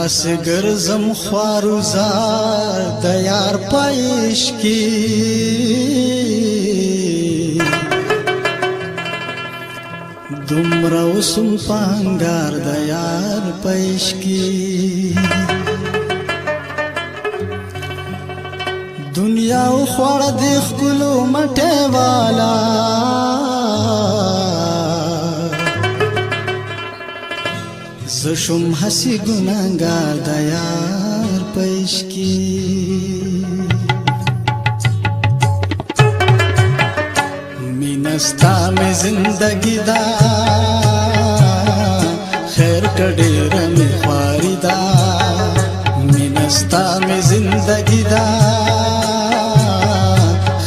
داس ګرځم خواروزار د یار پېش کی دومره وسم پانګار د یار پېش کی دنیا خوړ د خلو مټه والا زشم حسی گناهگار د یار پېش کی مینستا می زندگی دا خیر کډیر می خواری دا مینستا می زندگی دا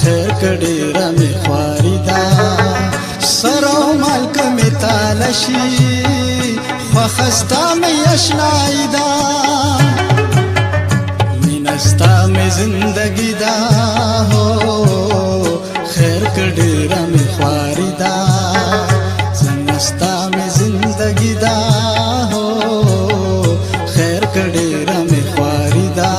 خیر کډیر می خواری دا سرو مالک می تالشی وخستا می اشنائی دا مینستا می زندگی دا ہو خیر کډیرا می خواری دا زنستا می زندگی دا ہو خیر کډیرا می خواری دا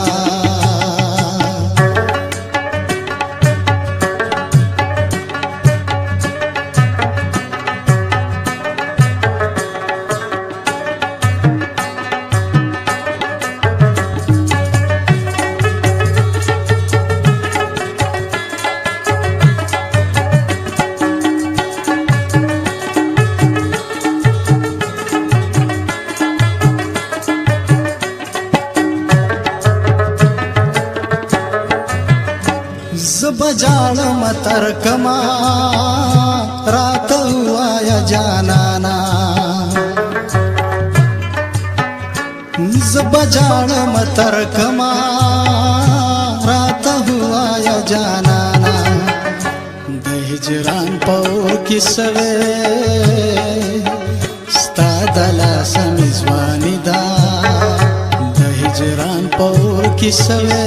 زبجال متر کما رات ہوا یا جانانا زبجال متر کما رات ہوا یا جانانا د هجران پور کی سوے ستا دلا سمزوانی دا د هجران پور کی سوے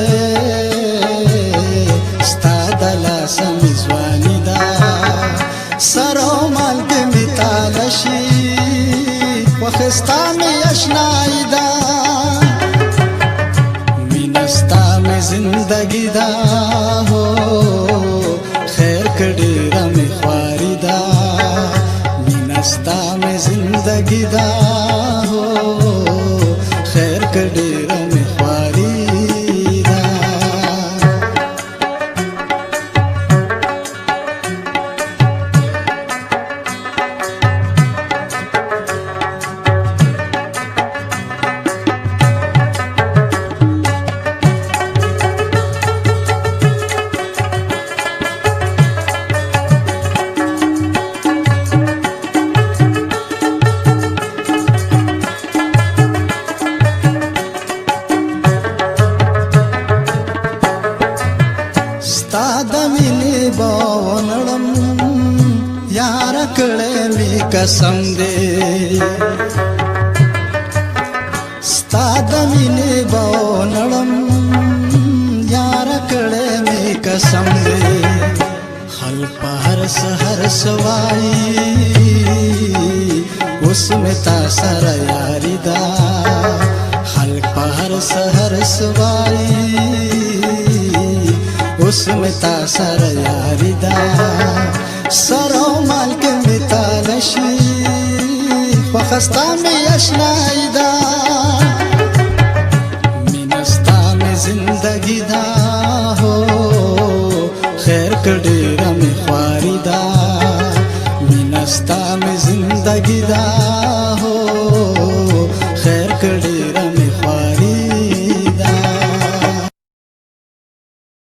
دلا سمزوانی دا سرو مالک می تالشی وخستا می اشنائی دا مینستا می زندگی دا ہو خیر کډیرا می خواری دا مینستا می زندگی دا ہو خیر کډیرا می خواری ستا د مینې باونړم یار کړې می قسم دې ستا د مینې باونړم یار کړې می قسم دې خل په هر سحر سوای اوس می تا سره یاري دا خل په هر سحر سوای اوس می تا سره یاری دا سرو مالک می تالشی وخستا می اشنائی دا مینستا می زندگی دا ہو خیر کډیرا می خواری دا مینستا می زندگی دا